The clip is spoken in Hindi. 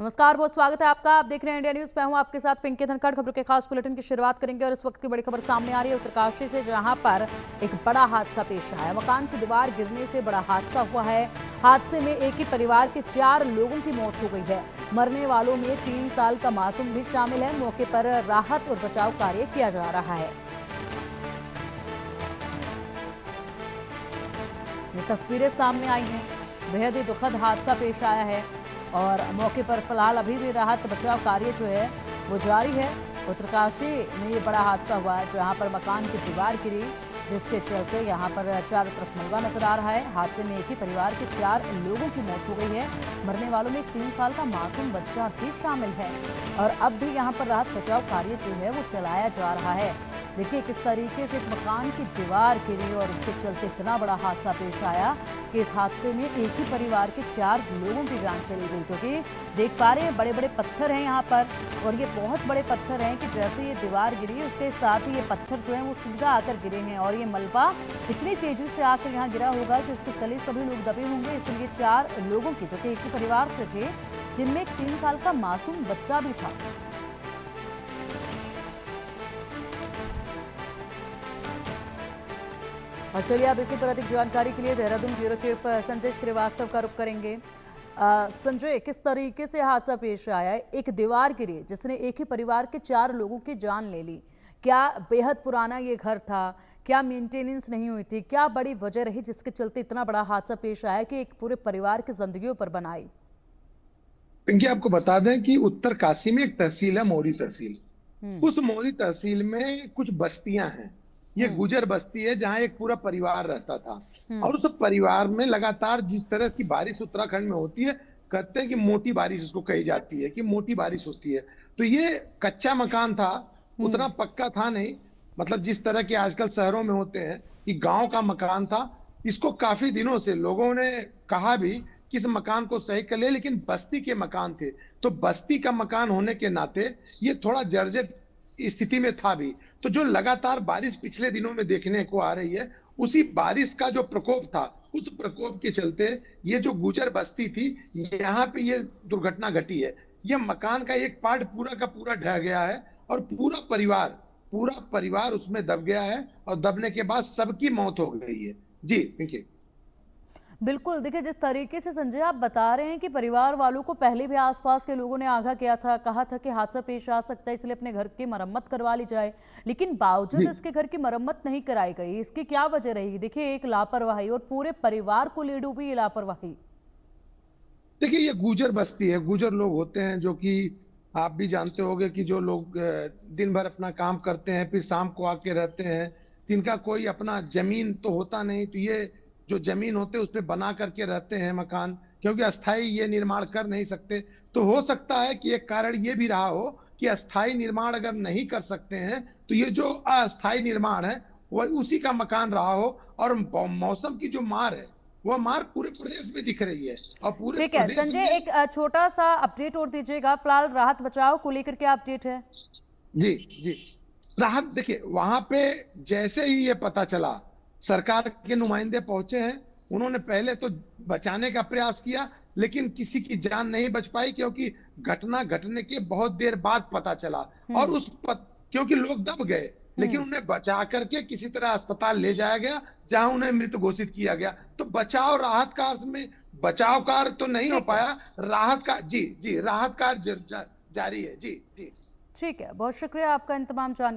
नमस्कार, बहुत स्वागत है आपका। आप देख रहे हैं इंडिया न्यूज। मैं हूं आपके साथ पिंकी धनखड़। खबरों के खास बुलेटिन की शुरुआत करेंगे और इस वक्त की बड़ी खबर सामने आ रही है उत्तरकाशी से, जहां पर एक बड़ा हादसा पेश आया है। मकान की दीवार गिरने से बड़ा हादसा हुआ है। हादसे में एक ही परिवार के 4 लोगों की मौत हो गई है। मरने वालों में 3 साल का मासूम भी शामिल है। मौके पर राहत और बचाव कार्य किया जा रहा है। ये तस्वीरें सामने आई हैं। बेहद ही दुखद हादसा पेश आया है और मौके पर फिलहाल अभी भी राहत बचाव कार्य जो है वो जारी है। उत्तरकाशी में ये बड़ा हादसा हुआ है, जहां पर मकान की दीवार गिरी, जिसके चलते यहां पर चारों तरफ मलबा नजर आ रहा है। हादसे में एक ही परिवार के 4 लोगों की मौत हो गई है। मरने वालों में एक 3 साल का मासूम बच्चा भी शामिल है और अब भी यहां पर राहत बचाव कार्य जो है वो चलाया जा रहा है। देखिए किस तरीके से एक मकान की दीवार गिरी और उसके चलते इतना बड़ा हादसा पेश आया कि इस हादसे में एक ही परिवार के 4 लोगों की जान चली गई। क्योंकि देख पा रहे हैं बड़े बड़े पत्थर हैं यहाँ पर और ये बहुत बड़े पत्थर हैं कि जैसे ये दीवार गिरी उसके साथ ही ये पत्थर जो है वो सीधा आकर गिरे हैं और ये मलबा इतनी तेजी से आकर यहाँ गिरा होगा कि इसके तले सभी लोग दबे होंगे। इसलिए 4 लोगों की, जो कि एक ही परिवार से थे, जिनमें एक 3 साल का मासूम बच्चा भी था। और चलिए अब इसी पर अधिक जानकारी के लिए देहरादून ब्यूरो चीफ संजय श्रीवास्तव का रुख करेंगे। संजय, किस तरीके से हादसा पेश आया है? एक दीवार गिरी जिसने एक ही परिवार के 4 लोगों की जान ले ली। क्या बेहद पुराना ये घर था? क्या मेंटेनेंस नहीं हुई थी? क्या बड़ी वजह रही जिसके चलते इतना बड़ा हादसा पेश आया कि एक पूरे परिवार की जिंदगियों पर बनाई? पिंकी, आपको बता दें कि उत्तरकाशी में एक तहसील है, मोरी तहसील। हम्म। उस मोरी तहसील में कुछ बस्तियां हैं। ये हम्म। गुजर बस्ती है जहां एक पूरा परिवार रहता था। हम्म। और उस परिवार में लगातार जिस तरह की बारिश उत्तराखंड में होती है, कहते हैं कि मोटी बारिश उसको कही जाती है, कि मोटी बारिश होती है। तो ये कच्चा मकान था, हम्म। उतना पक्का था नहीं। मतलब जिस तरह के आजकल शहरों में होते हैं कि गांव का मकान था। इसको काफी दिनों से लोगों ने कहा भी कि इस मकान को सही कर ले, लेकिन बस्ती के मकान थे। तो बस्ती का मकान होने के नाते ये थोड़ा जर्जर स्थिति में था भी। तो जो लगातार बारिश पिछले दिनों में देखने को आ रही है, उसी बारिश का जो प्रकोप था, उस प्रकोप के चलते ये जो गुजर बस्ती थी, यहाँ पे ये दुर्घटना घटी है। ये मकान का एक पार्ट पूरा का पूरा ढह गया है और पूरा परिवार उसमें दब गया है और दबने के बाद सबकी मौत हो गई है। जी पिंकी। बिल्कुल, देखिए जिस तरीके से संजय आप बता रहे हैं कि परिवार वालों को पहले भी आसपास के लोगों ने आगाह किया था, कहा था कि हादसा पेश आ सकता है, इसलिए अपने घर की मरम्मत करवा ली जाए, लेकिन बावजूद जी इसके घर की मरम्मत नहीं कराई गई। इसकी क्या वजह रही? देखिए एक लापरवाही और पूरे परिवार को ले डूबी ये लापरवाही। देखिए, ये गुजर बस्ती है। गुजर लोग होते हैं जो कि आप भी जानते होंगे कि जो लोग दिन भर अपना काम करते हैं, फिर शाम को आके रहते हैं। जिनका कोई अपना जमीन तो होता नहीं, तो ये जो जमीन होते हैं उस पे बना करके रहते हैं मकान, क्योंकि अस्थाई ये निर्माण कर नहीं सकते। तो हो सकता है कि एक कारण ये भी रहा हो कि अस्थाई निर्माण अगर नहीं कर सकते हैं, तो ये जो अस्थाई निर्माण है वह उसी का मकान रहा हो। और मौसम की जो मार है, वह मार पूरे प्रदेश में दिख रही है। और पूरे ठीक है प्रदेश संजय, में एक छोटा सा अपडेट और दीजिएगा। फिलहाल राहत बचाव को लेकर क्या अपडेट है? जी जी राहत, देखिए वहां पे जैसे ही ये पता चला, सरकार के नुमाइंदे पहुंचे हैं। उन्होंने पहले तो बचाने का प्रयास किया, लेकिन किसी की जान नहीं बच पाई, क्योंकि घटना घटने के बहुत देर बाद पता चला। और हम्म। क्योंकि लोग दब गए, लेकिन हम्म। उन्हें बचा करके किसी तरह अस्पताल ले जाया गया, जहां उन्हें मृत घोषित किया गया। तो बचाव राहत कार्य में बचाव कार्य तो नहीं हो ठीक है। पाया। राहत का जी जी राहत कार्य जारी है। जी जी। ठीक है, बहुत शुक्रिया आपका इन तमाम जानकारी